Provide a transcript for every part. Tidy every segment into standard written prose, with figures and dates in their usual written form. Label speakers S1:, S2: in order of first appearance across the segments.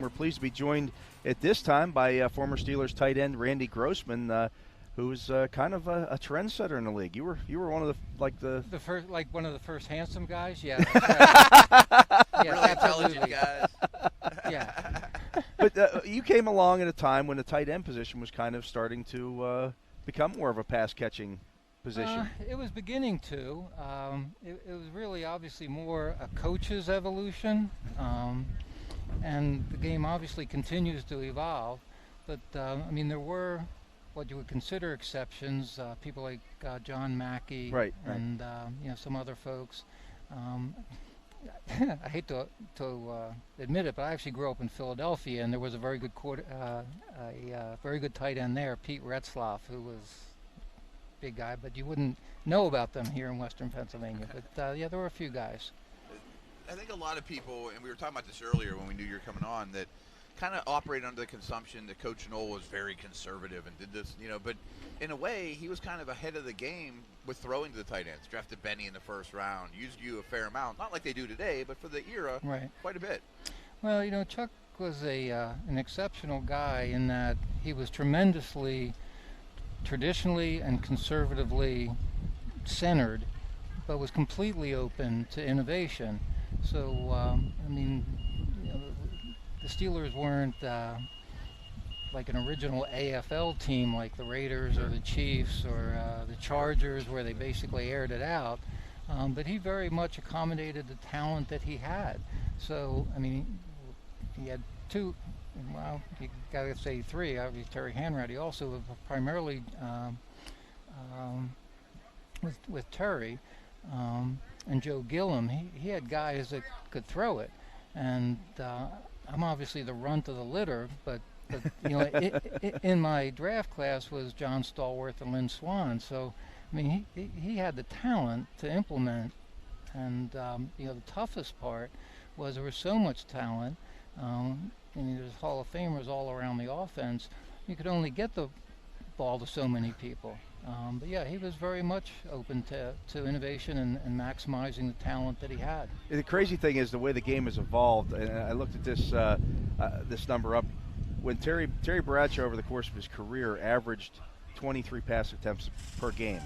S1: We're pleased to be joined at this time by former Steelers tight end Randy Grossman, who's kind of a trendsetter in the league. You were one of
S2: the first, like one of the first handsome guys. Yeah, that's right. Yeah,
S3: really
S2: absolutely.
S3: intelligent guys.
S2: Yeah.
S1: But you came along at a time when the tight end position was kind of starting to become more of a pass catching position.
S2: It was beginning to. It was really obviously more a coach's evolution. And the game obviously continues to evolve, but I mean there were what you would consider exceptions, people like John Mackey,
S1: right.
S2: And some other folks. I hate to admit it, but I actually grew up in Philadelphia, and there was a very good very good tight end there, Pete Retzlaff, who was a big guy, but you wouldn't know about them here in Western Pennsylvania. But yeah, there were a few guys.
S3: I think a lot of people, and we were talking about this earlier when we knew you were coming on, that kind of operate under the consumption that Coach Knoll was very conservative and did this, but in a way, he was kind of ahead of the game with throwing to the tight ends. Drafted Benny in the first round, used you a fair amount, not like they do today, but for the era,
S2: right.
S3: Quite a bit.
S2: Well, Chuck was an exceptional guy in that he was tremendously traditionally and conservatively centered, but was completely open to innovation. So, I mean, the Steelers weren't like an original AFL team like the Raiders or the Chiefs or the Chargers, where they basically aired it out. But he very much accommodated the talent that he had. So, I mean, he had two, well, you got to say three. Obviously, Terry Hanratty also primarily with Terry. And Joe Gillum, he had guys that could throw it, and I'm obviously the runt of the litter, but in my draft class was John Stallworth and Lynn Swan, so I mean he had the talent to implement, and the toughest part was there was so much talent, and there's Hall of Famers all around the offense. You could only get the ball to so many people. But yeah, he was very much open to innovation and maximizing the talent that he had.
S1: The crazy thing is the way the game has evolved, and I looked at this number up. When Terry Bradshaw over the course of his career averaged 23 pass attempts per game,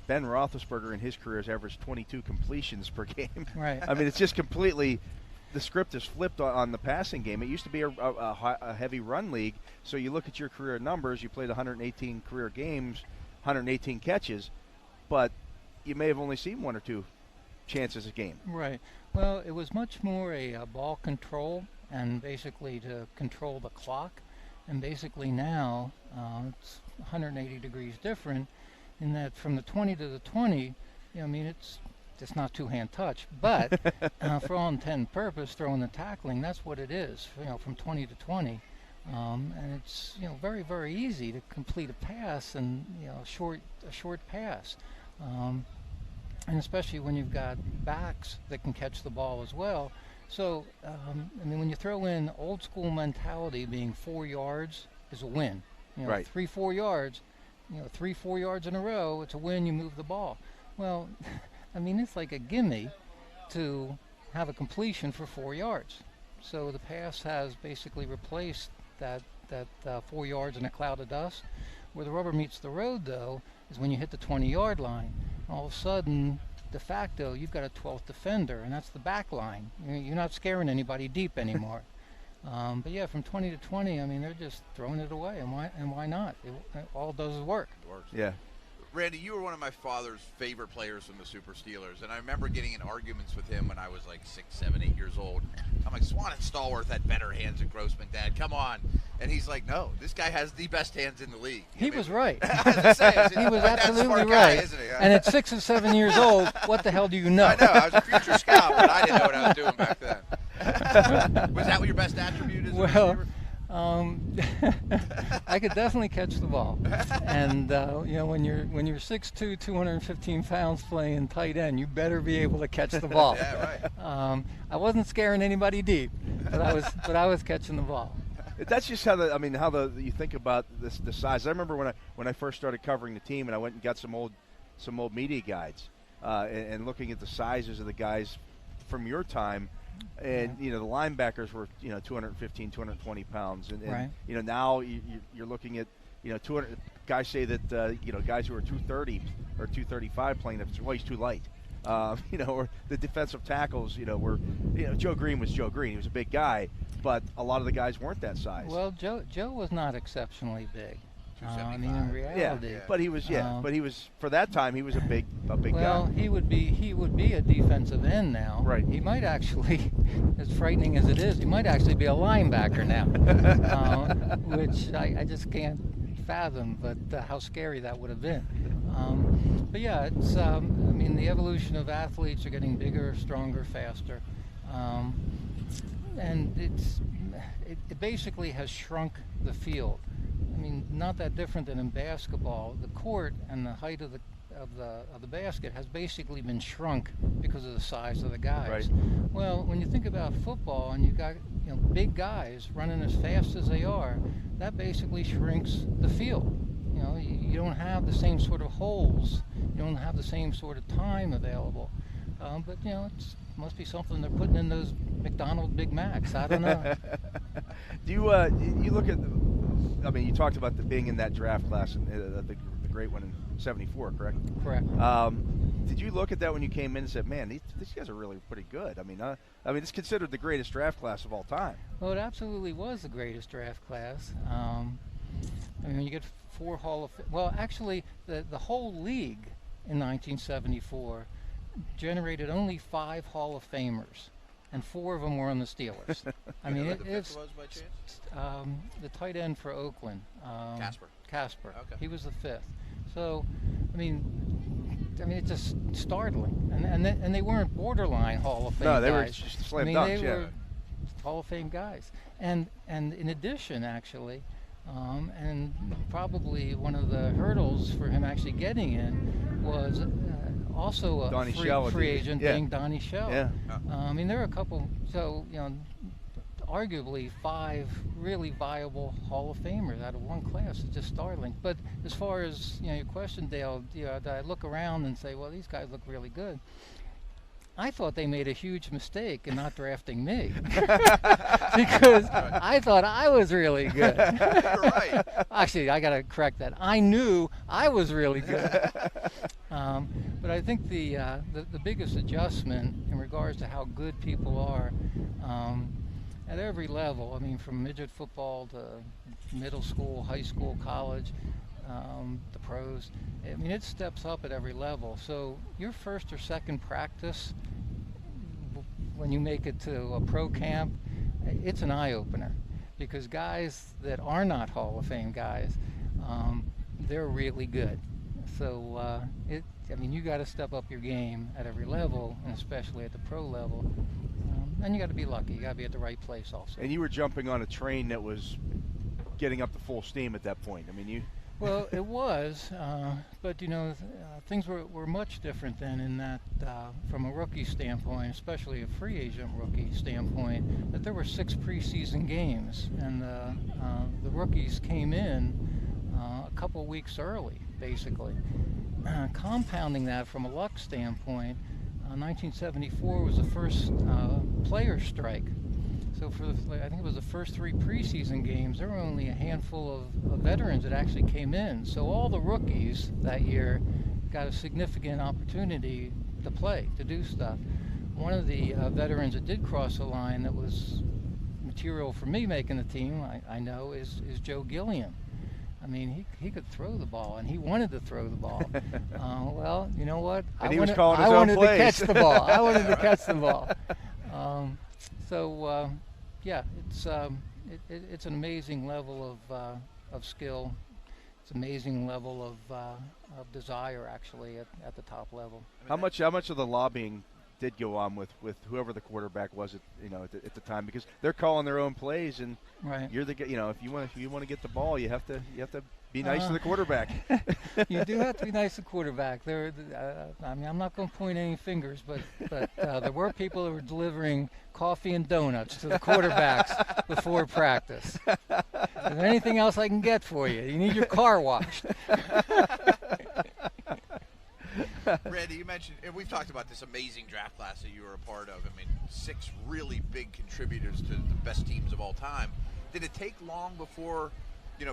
S1: Ben Roethlisberger in his career has averaged 22 completions per game.
S2: Right.
S1: I mean, it's just completely the script is flipped on the passing game. It used to be a heavy run league, so you look at your career numbers. You played 118 career games. 118 catches, but you may have only seen one or two chances a game.
S2: Right. Well, it was much more a ball control and basically to control the clock. And basically now it's 180 degrees different in that from the 20 to the 20, I mean, it's not two-hand touch, but for all intent and purpose, throwing the tackling, that's what it is, from 20 to 20. And it's very, very easy to complete a pass and a short pass, and especially when you've got backs that can catch the ball as well. So I mean, when you throw in old school mentality, being 4 yards is a win.
S1: Right.
S2: 3-4 yards, 3-4 yards in a row, it's a win. You move the ball. Well, I mean, it's like a gimme to have a completion for 4 yards. So the pass has basically replaced that 4 yards in a cloud of dust. Where the rubber meets the road, though, is when you hit the 20-yard line. All of a sudden, de facto, you've got a 12th defender, and that's the back line. You're not scaring anybody deep anymore. But yeah, from 20 to 20, I mean, they're just throwing it away, and why not? All it does is work.
S3: It works.
S1: Yeah.
S3: Randy, you were one of my father's favorite players from the Super Steelers, and I remember getting in arguments with him when I was like 6, 7, 8 years old. I'm like, Swan and Stallworth had better hands than Grossman, Dad. Come on. And he's like, no, this guy has the best hands in the league.
S2: He was right.
S3: He
S2: was absolutely right.
S3: Isn't he?
S2: And at 6 or 7 years old, what the hell do you know?
S3: I know. I was a future scout, but I didn't know what I was doing back then. Was that what your best attribute is?
S2: Well, I could definitely catch the ball, and when you're 6'2", 215 pounds playing tight end, you better be able to catch the ball.
S3: Yeah, right.
S2: I wasn't scaring anybody deep, but I was catching the ball.
S1: That's just how you think about the size. I remember when I first started covering the team, and I went and got some old media guides, and looking at the sizes of the guys from your time. And the linebackers were 215, 220 pounds, and
S2: Right.
S1: Now you're looking at 200 guys say that guys who are 230 or 235 playing it, well, he's too light. Or the defensive tackles, were Joe Green was Joe Green. He was a big guy, but a lot of the guys weren't that size.
S2: Well, Joe was not exceptionally big. I mean,
S3: 275.
S2: in reality.
S1: Yeah, but he was for that time he was a big guy.
S2: Well, he would be a defensive end now.
S1: Right.
S2: He might actually, as frightening as it is, he might actually be a linebacker now, which I just can't fathom. But how scary that would have been. But yeah, it's I mean, the evolution of athletes are getting bigger, stronger, faster, and it basically has shrunk the field. I mean, not that different than in basketball. The court and the height of the basket has basically been shrunk because of the size of the guys.
S1: Right.
S2: Well, when you think about football and you've got big guys running as fast as they are, that basically shrinks the field. You don't have the same sort of holes. You don't have the same sort of time available. But it must be something they're putting in those McDonald's Big Macs. I don't know.
S1: Do you look at? I mean, you talked about being in that draft class, and the great one in '74, correct?
S2: Correct.
S1: Did you look at that when you came in and said, "Man, these guys are really pretty good"? I mean, it's considered the greatest draft class of all time.
S2: Well, it absolutely was the greatest draft class. I mean, you get 4 actually, the whole league in 1974 generated only 5 Hall of Famers, and 4 of them were on the Steelers. I mean,
S3: it's was by chance?
S2: The tight end for Oakland. Casper.
S3: Okay.
S2: He was the 5th. So, I mean, it's just startling. And they weren't borderline Hall of Fame guys.
S1: No, they were just slam dunks.
S2: They were Hall of Fame guys. And in addition, actually, and probably one of the hurdles for him actually getting in was also a free agent being Donnie Shell.
S1: Yeah.
S2: I mean, there are a couple. So arguably 5 really viable Hall of Famers out of one class. It's just startling. But as far as your question, Dale, I look around and say, well, these guys look really good. I thought they made a huge mistake in not drafting me because I thought I was really good.
S3: Right.
S2: Actually, I got to correct that. I knew I was really good. But I think the biggest adjustment in regards to how good people are at every level, I mean, from midget football to middle school, high school, college, the pros, I mean, it steps up at every level. So your first or second practice, when you make it to a pro camp, it's an eye-opener because guys that are not Hall of Fame guys, they're really good. So you got to step up your game at every level, and especially at the pro level. And you got to be lucky. You got to be at the right place also.
S1: And you were jumping on a train that was getting up to full steam at that point. I mean, you.
S2: Well, it was, but things were much different then in that from a rookie standpoint, especially a free agent rookie standpoint, that there were 6 preseason games, and the rookies came in a couple weeks early, basically. Compounding that from a luck standpoint, 1974 was the first player strike. So I think it was the first 3 preseason games, there were only a handful of veterans that actually came in. So all the rookies that year got a significant opportunity to play, to do stuff. One of the veterans that did cross the line that was material for me making the team, I know, is Joe Gilliam. I mean, he could throw the ball, and he wanted to throw the ball. Well, you know what?
S1: And
S2: I
S1: he was calling his own
S2: wanted
S1: plays.
S2: to catch the ball. I wanted to catch the ball. It's an amazing level of skill. It's an amazing level of desire, actually, at the top level.
S1: How much of the lobbying did go on with whoever the quarterback was at the time, because they're calling their own plays, and
S2: right.
S1: You're the if you want to get the ball, you have to be nice to the quarterback.
S2: You do have to be nice to the quarterback. I'm not going to point any fingers, but there were people that were delivering coffee and donuts to the quarterbacks before practice. Is there anything else I can get for you? You need your car washed.
S3: Randy, Randy, you mentioned, and we've talked about this amazing draft class that you were a part of. I mean, 6 really big contributors to the best teams of all time. Did it take long before,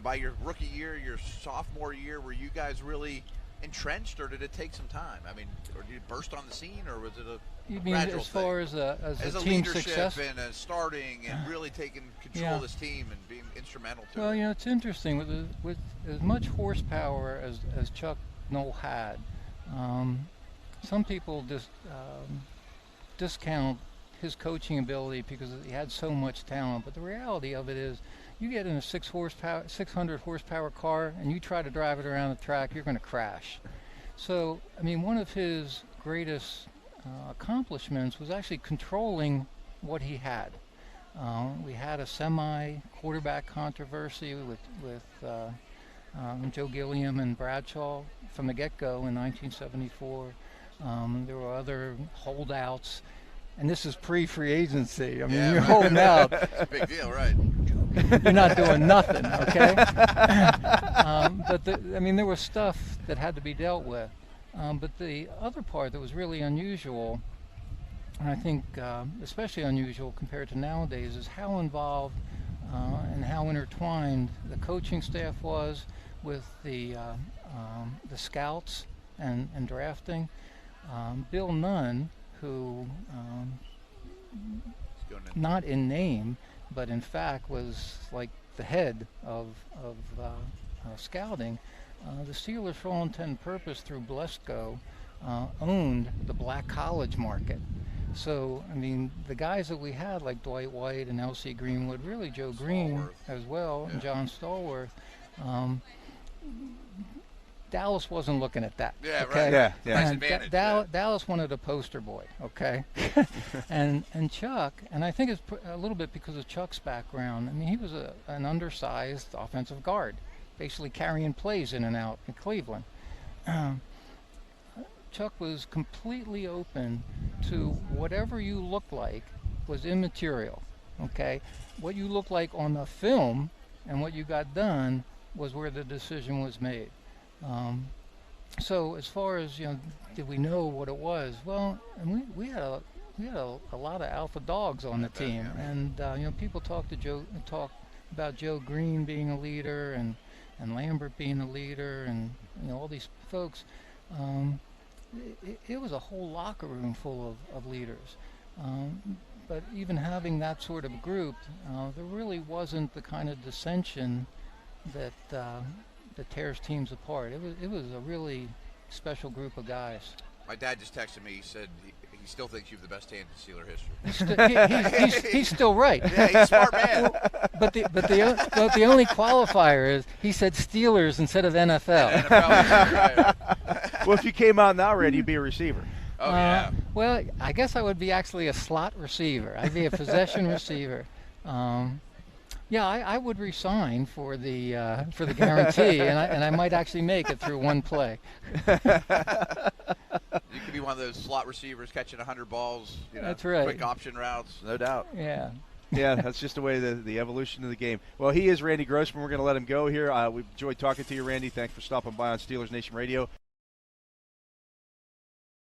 S3: by your rookie year, your sophomore year, were you guys really entrenched, or did it take some time? I mean, or did you burst on the scene, or was it a
S2: You mean
S3: gradual
S2: as far
S3: thing?
S2: as a team
S3: leadership
S2: success?
S3: and starting and really taking control of this team and being instrumental to
S2: Well,
S3: it?
S2: it's interesting with as much horsepower as Chuck Noll had. Some people discount his coaching ability because he had so much talent, but the reality of it is, you get in a 600 horsepower car and you try to drive it around the track, you're going to crash. So, I mean, one of his greatest accomplishments was actually controlling what he had. We had a semi-quarterback controversy with Joe Gilliam and Bradshaw from the get-go in 1974. There were other holdouts, and this is pre-free agency. I mean, you're holding out.
S3: It's a big deal, right?
S2: You're not doing nothing, okay? But there was stuff that had to be dealt with. But the other part that was really unusual, and I think especially unusual compared to nowadays, is how involved and how intertwined the coaching staff was with the scouts and drafting. Bill Nunn, who not in name, but in fact was like the head of scouting. The Steelers, for all intent and purpose, through Blesko, owned the black college market. So, I mean, the guys that we had, like Dwight White and L.C. Greenwood, really Joe Green as well, and John Stallworth, Dallas wasn't looking at that.
S3: Yeah,
S2: okay?
S3: right.
S1: Yeah.
S3: Nice
S2: And
S3: advantage.
S2: Dallas wanted a poster boy, okay? and Chuck, and I think it's a little bit because of Chuck's background. I mean, he was an undersized offensive guard, basically carrying plays in and out in Cleveland. Chuck was completely open to whatever you look like was immaterial, okay? What you look like on the film and what you got done was where the decision was made. So as far as, did we know what it was? Well, and we had a lot of alpha dogs on the team, and people talk about Joe Green being a leader and Lambert being a leader, and all these folks. It was a whole locker room full of leaders. But even having that sort of group, there really wasn't the kind of dissension that tears teams apart. It was a really special group of guys.
S3: My dad just texted me. He said he still thinks you have the best hand in Steeler history.
S2: He's still right.
S3: Yeah, he's a smart man.
S2: But the only qualifier is he said Steelers instead of NFL.
S3: Right.
S1: Well, if you came out now, Randy, you'd be a receiver.
S3: Oh, yeah.
S2: Well, I guess I would be actually a slot receiver. I'd be a possession receiver. Yeah, I would resign for the guarantee, and I might actually make it through one play.
S3: You could be one of those slot receivers catching 100 balls.
S2: That's right.
S3: Quick option routes, no doubt.
S2: Yeah.
S1: Yeah, that's just the way the evolution of the game. Well, he is Randy Grossman. We're going to let him go here. We've enjoyed talking to you, Randy. Thanks for stopping by on Steelers Nation Radio.